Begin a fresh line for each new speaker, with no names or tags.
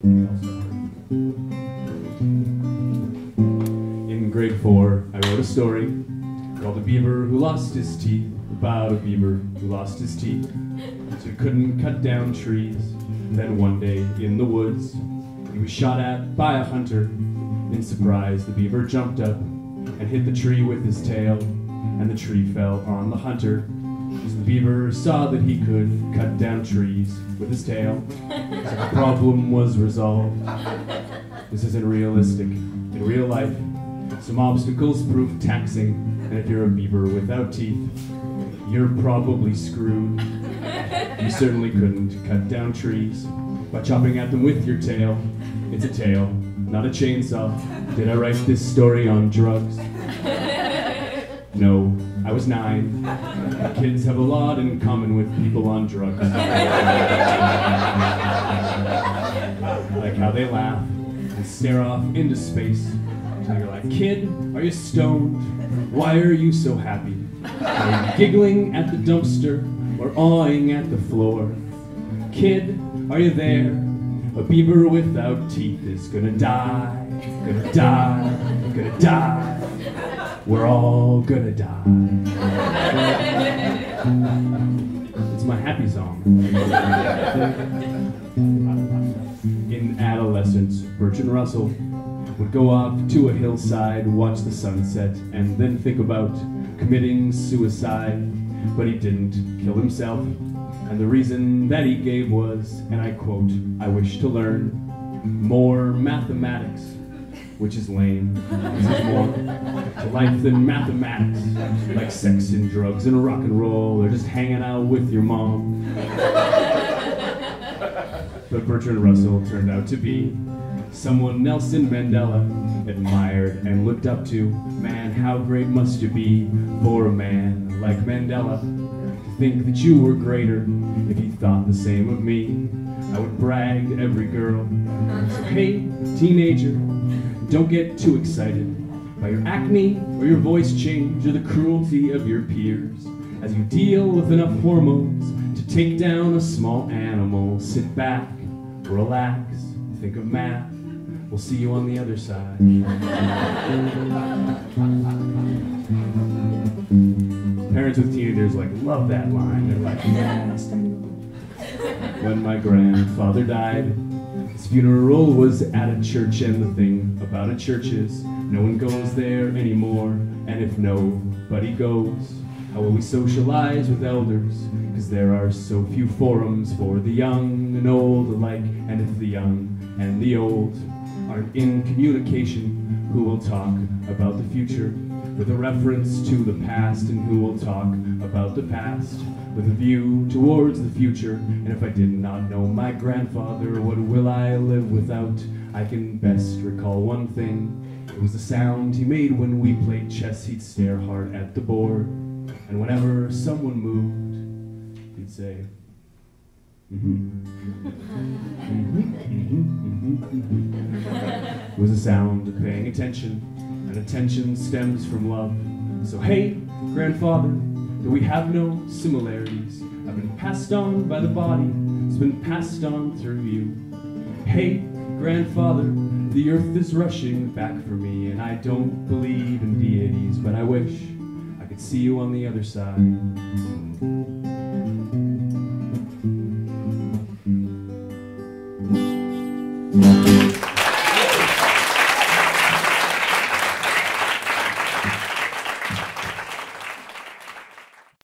In grade 4, I wrote a story called A Beaver Who Lost His Teeth, about a beaver who lost his teeth, so he couldn't cut down trees. Then one day in the woods, he was shot at by a hunter. In surprise, the beaver jumped up and hit the tree with his tail, and the tree fell on the hunter. So the beaver saw that he could cut down trees with his tail, so the problem was resolved. This isn't realistic. In real life, some obstacles prove taxing, and if you're a beaver without teeth, you're probably screwed. You certainly couldn't cut down trees by chopping at them with your tail. It's a tail, not a chainsaw. Did I write this story on drugs? No, I was 9. Kids have a lot in common with people on drugs. Like how they laugh and stare off into space. And you're like, kid, are you stoned? Why are you so happy? Are you giggling at the dumpster or awing at the floor? Kid, are you there? A beaver without teeth is gonna die, gonna die, gonna die. We're all gonna die. It's my happy song. In adolescence, Bertrand Russell would go off to a hillside, watch the sunset, and then think about committing suicide. But he didn't kill himself, and the reason that he gave was, and I quote, "I wish to learn more mathematics," which is lame. There's more to life than mathematics, like sex and drugs and rock and roll, or just hanging out with your mom. But Bertrand Russell turned out to be someone Nelson Mandela admired and looked up to. Man, how great must you be for a man like Mandela to think that you were greater. If you thought the same of me, I would brag to every girl. So hey, teenager, don't get too excited by your acne or your voice change or the cruelty of your peers. As you deal with enough hormones to take down a small animal, sit back, relax, think of math. We'll see you on the other side. Parents with teenagers love that line. They're like, yes. When my grandfather died, his funeral was at a church, and the thing about a church is no one goes there anymore. And if nobody goes, how will we socialize with elders? Because there are so few forums for the young and old alike. And if the young and the old aren't in communication, who will talk about the future with a reference to the past? And who will talk about the past with a view towards the future? And if I did not know my grandfather, what will I live without? I can best recall one thing. It was the sound he made when we played chess. He'd stare hard at the board, and whenever someone moved, he'd say, It was a sound of paying attention, and attention stems from love. So hey, grandfather, do we have no similarities? I've been passed on by the body, it's been passed on through you. Hey, grandfather, the earth is rushing back for me, and I don't believe in deities, but I wish I could see you on the other side.